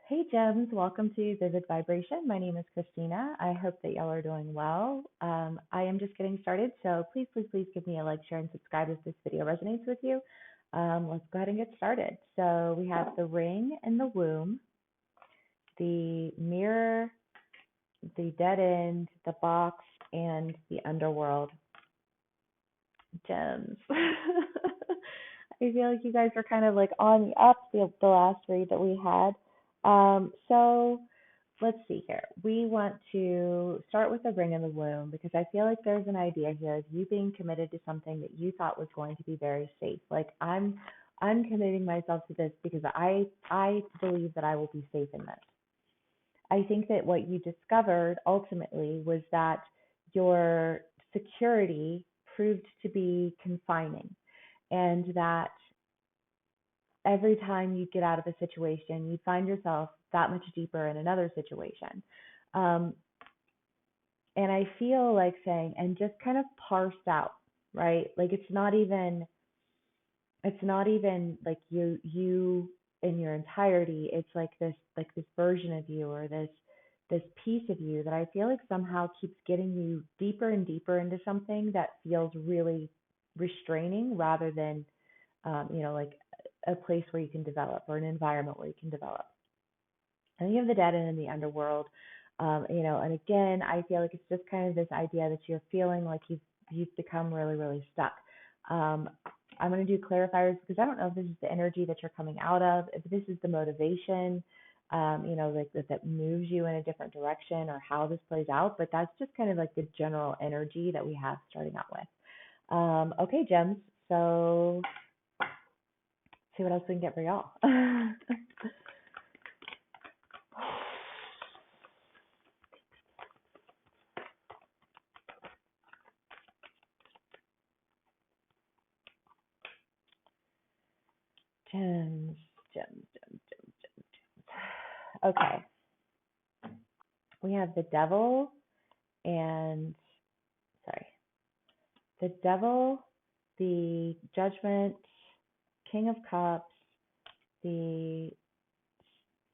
Hey Gems, welcome to Vivid Vibration. My name is Christina. I hope that y'all are doing well. I am just getting started, so please give me a like, share, and subscribe if this video resonates with you. Let's go ahead and get started. So we have the ring and the womb, the mirror, the dead end, the box, and the underworld. Gems. I feel like you guys are kind of like on the up the last read that we had. So let's see here. We want to start with the ring in the womb because I feel like there's an idea here of you being committed to something that you thought was going to be very safe. Like I'm committing myself to this because I believe that I will be safe in this. I think that what you discovered ultimately was that your security proved to be confining, and that every time you get out of a situation, you find yourself that much deeper in another situation. Um, and I feel like saying, and just kind of parsed out, right? Like it's not even like you in your entirety. It's like this version of you, or this piece of you that I feel like somehow keeps getting you deeper and deeper into something that feels really restraining rather than like a place where you can develop, or an environment where you can develop. And you have the dead end in the underworld. And again, I feel like it's just kind of this idea that you're feeling like you've become really, really stuck. Um, I'm going to do clarifiers because I don't know if this is the energy that you're coming out of, if this is the motivation, like that moves you in a different direction, or how this plays out. But that's just kind of like the general energy that we have starting out with. Okay, Gems. So see what else we can get for y'all. Gems, gems. Okay, we have the devil and, sorry, the devil, the judgment, king of cups, the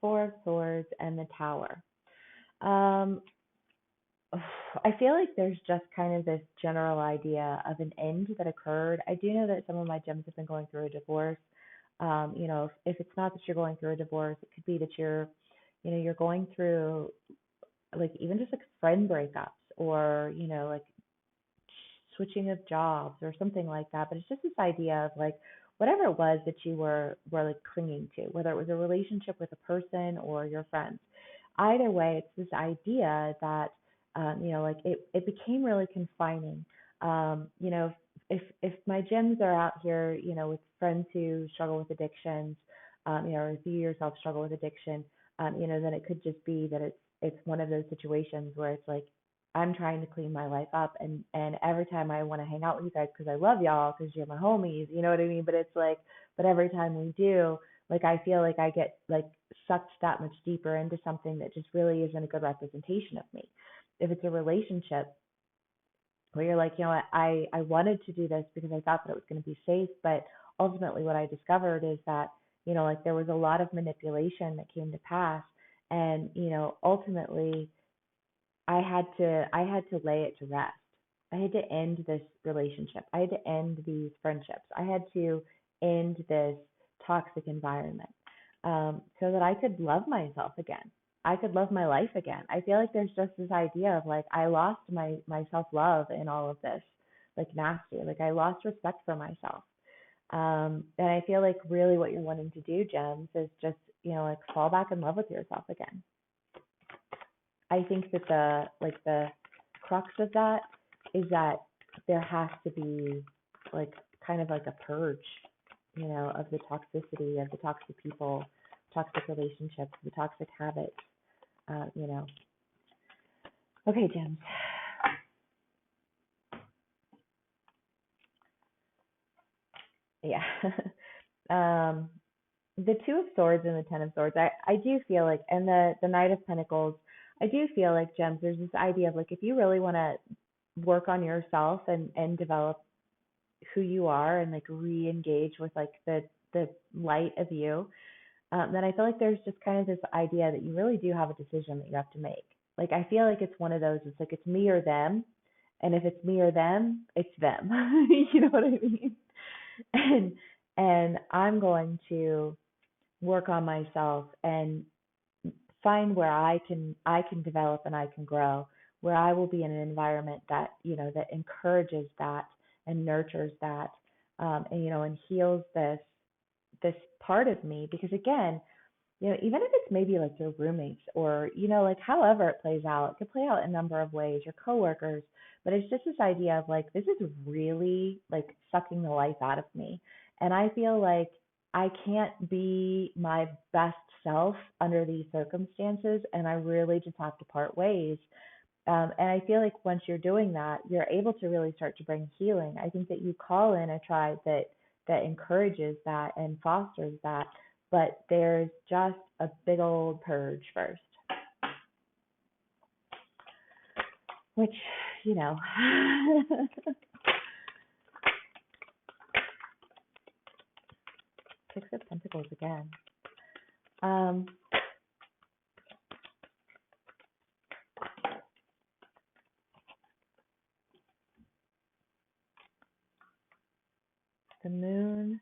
four of swords, and the tower. Um, I feel like there's just kind of this general idea of an end that occurred. I do know that some of my gems have been going through a divorce. If it's not that you're going through a divorce, it could be that you're going through like even just like friend breakups, or like switching of jobs or something like that. But it's just this idea of like whatever it was that you were like clinging to, whether it was a relationship with a person or your friends. Either way, it's this idea that like it became really confining. If my gems are out here, with friends who struggle with addictions, or if you yourself struggle with addiction, then it could just be that it's one of those situations where it's like I'm trying to clean my life up, and every time I want to hang out with you guys because I love y'all, because you're my homies, you know what I mean? But it's like, but every time we do, like I feel like I get like sucked that much deeper into something that just really isn't a good representation of me. If it's a relationship where you're like, I wanted to do this because I thought that it was going to be safe, but ultimately what I discovered is that, like there was a lot of manipulation that came to pass, and ultimately I had to lay it to rest. I had to end this relationship. I had to end these friendships. I had to end this toxic environment, so that I could love myself again. I could love my life again. I feel like there's just this idea of like I lost my self love in all of this, like nasty. Like I lost respect for myself. And I feel like really what you're wanting to do, Gems, is just like fall back in love with yourself again. I think that the crux of that is that there has to be like kind of like a purge, of the toxicity, of the toxic people, toxic relationships, the. Habits, uh, you know. Okay, Gems. Yeah. um, the Two of Swords and the Ten of Swords, I do feel like, and the Knight of Pentacles, I do feel like, Gems, there's this idea of like if you really want to work on yourself and develop who you are, and like re-engage with like the light of you, then I feel like there's just kind of this idea that you really do have a decision that you have to make. Like I feel like it's one of those, it's like it's me or them. And if it's me or them, it's them. You know what I mean? And I'm going to work on myself and find where I can develop and I can grow, where I will be in an environment that, that encourages that and nurtures that, and heals this part of me. Because again, even if it's maybe like your roommates or, like however it plays out, it could play out in a number of ways, your coworkers, but it's just this idea of like, this is really like sucking the life out of me. And I feel like I can't be my best self under these circumstances. And I really just have to part ways. And I feel like once you're doing that, you're able to really start to bring healing. I think that you call in a tribe that encourages that and fosters that, but there's just a big old purge first, which, Six of Pentacles again. The Moon,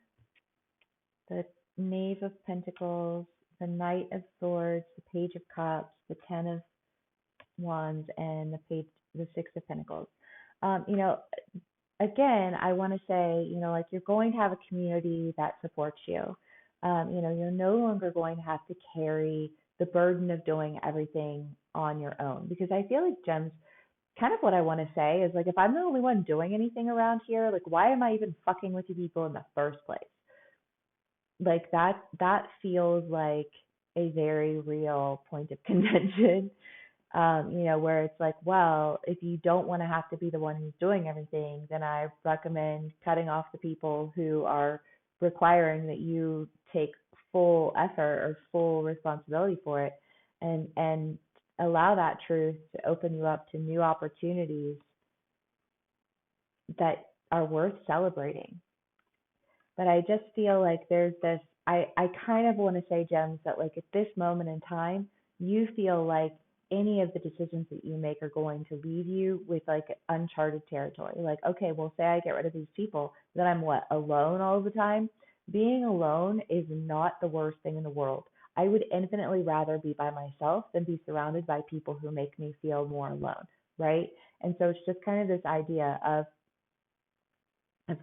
the Knave of Pentacles, the Knight of Swords, the Page of Cups, the Ten of Wands, and the Six of Pentacles. Again, I want to say, like you're going to have a community that supports you. You're no longer going to have to carry the burden of doing everything on your own. Because I feel like, Gems, kind of what I want to say is like, if I'm the only one doing anything around here, like, why am I even fucking with you people in the first place? Like that feels like a very real point of contention. Where it's like, well, if you don't want to have to be the one who's doing everything, then I recommend cutting off the people who are requiring that you take full effort or full responsibility for it, and allow that truth to open you up to new opportunities that are worth celebrating. But I just feel like there's this, I kind of want to say, Gems, that like at this moment in time, you feel like any of the decisions that you make are going to leave you with like uncharted territory. Like, okay, well, say I get rid of these people, then I'm what, alone all the time? Being alone is not the worst thing in the world. I would infinitely rather be by myself than be surrounded by people who make me feel more alone, right? And so it's just kind of this idea of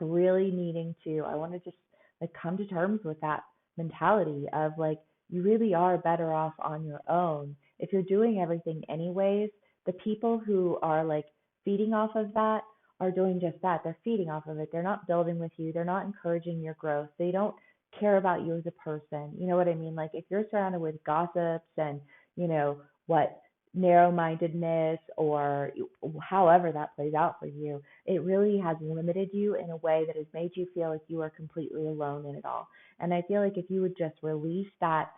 really needing to, I want to just like come to terms with that mentality of like, you really are better off on your own. If you're doing everything anyways, the people who are like feeding off of that are doing just that. They're feeding off of it. They're not building with you. They're not encouraging your growth. They don't care about you as a person. You know what I mean? Like if you're surrounded with gossips and, what narrow-mindedness or however that plays out for you, it really has limited you in a way that has made you feel like you are completely alone in it all. And I feel like if you would just release that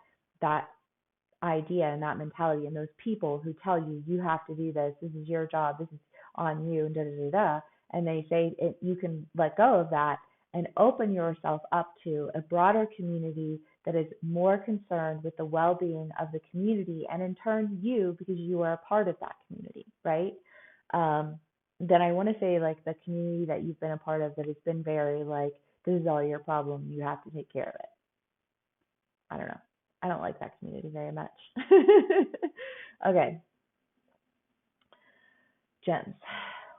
idea and that mentality and those people who tell you you have to do this, this is your job, this is on you, and da da da da, and they say you can let go of that and open yourself up to a broader community that is more concerned with the well-being of the community and in turn you, because you are a part of that community, right? Then I want to say like the community that you've been a part of that has been very like, this is all your problem, you have to take care of it. I don't know. I don't like that community very much. Okay. Gems.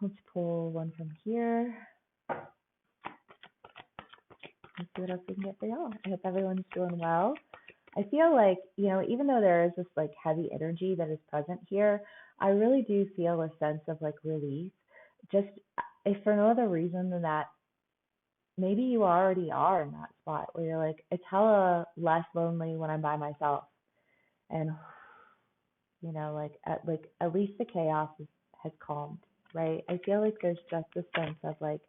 Let's pull one from here. Let's see what else we can get for y'all. I hope everyone's doing well. I feel like, even though there is this like heavy energy that is present here, I really do feel a sense of like relief. Just if for no other reason than that, maybe you already are in that spot where you're like, it's hella less lonely when I'm by myself. And, at least the chaos has calmed, right? I feel like there's just a sense of like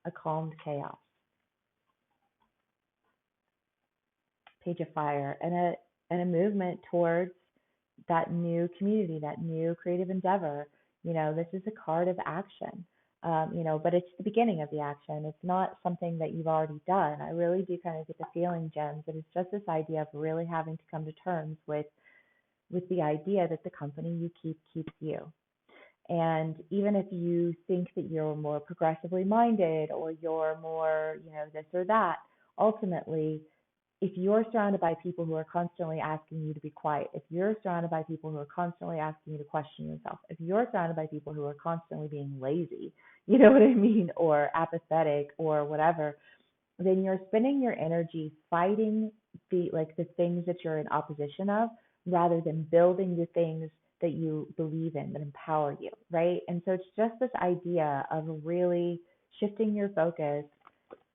a calmed chaos. Page of Fire, and a movement towards that new community, that new creative endeavor. This is a card of action. but it's the beginning of the action. It's not something that you've already done. I really do kind of get the feeling, Gems, that it's just this idea of really having to come to terms with the idea that the company you keep keeps you. And even if you think that you're more progressively minded or you're more, this or that, ultimately, if you're surrounded by people who are constantly asking you to be quiet, if you're surrounded by people who are constantly asking you to question yourself, if you're surrounded by people who are constantly being lazy, you know what I mean, or apathetic or whatever, then you're spending your energy fighting the things that you're in opposition of rather than building the things that you believe in that empower you, right? And so it's just this idea of really shifting your focus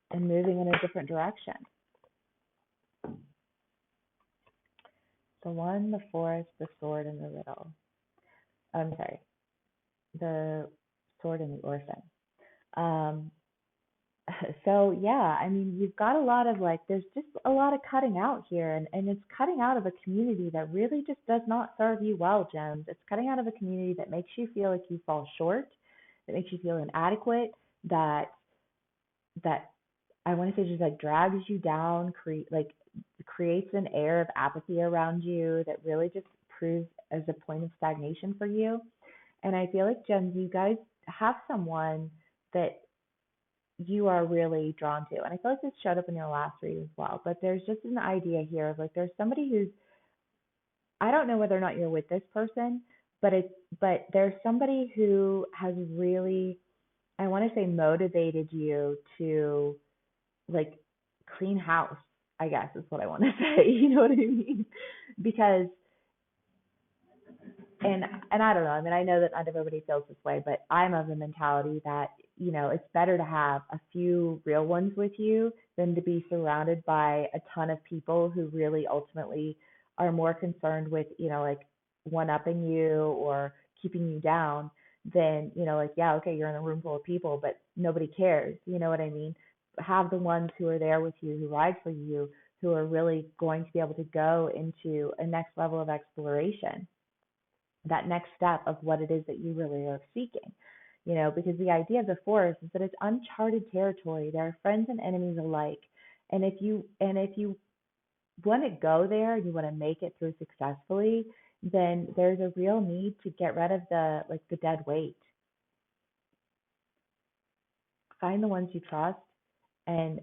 and moving in a different direction. The one, the forest, the sword, and the riddle. I'm sorry, the sword and the orphan. Um, so yeah, I mean, you've got a lot of there's just a lot of cutting out here, and it's cutting out of a community that really just does not serve you well, Gems. It's cutting out of a community that makes you feel like you fall short, that makes you feel inadequate, that that I want to say just drags you down, creates an air of apathy around you that really just proves as a point of stagnation for you. And I feel like, Gems, you guys have someone that you are really drawn to. And I feel like this showed up in your last read as well. But there's just an idea here of there's somebody who's, I don't know whether or not you're with this person, but there's somebody who has really, I want to say, motivated you to like clean house, I guess is what I want to say. You know what I mean? Because and I don't know. I mean, I know that not everybody feels this way, but I'm of the mentality that, it's better to have a few real ones with you than to be surrounded by a ton of people who really ultimately are more concerned with, one upping you or keeping you down than, yeah, okay, you're in a room full of people, but nobody cares. You know what I mean? Have the ones who are there with you, who ride for you, who are really going to be able to go into a next level of exploration, that next step of what it is that you really are seeking. Because the idea of the forest is that it's uncharted territory. There are friends and enemies alike. And if you want to go there and you want to make it through successfully, then there's a real need to get rid of the dead weight. Find the ones you trust and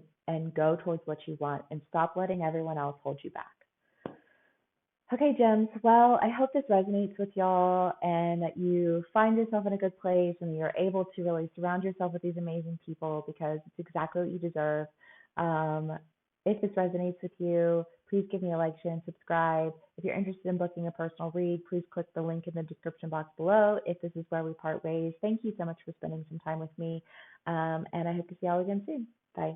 go towards what you want and stop letting everyone else hold you back. Okay, Gems. Well, I hope this resonates with y'all and that you find yourself in a good place and you're able to really surround yourself with these amazing people because it's exactly what you deserve. If this resonates with you, please give me a like, share, and subscribe. If you're interested in booking a personal read, please click the link in the description box below. If this is where we part ways, thank you so much for spending some time with me. And I hope to see y'all again soon. Bye.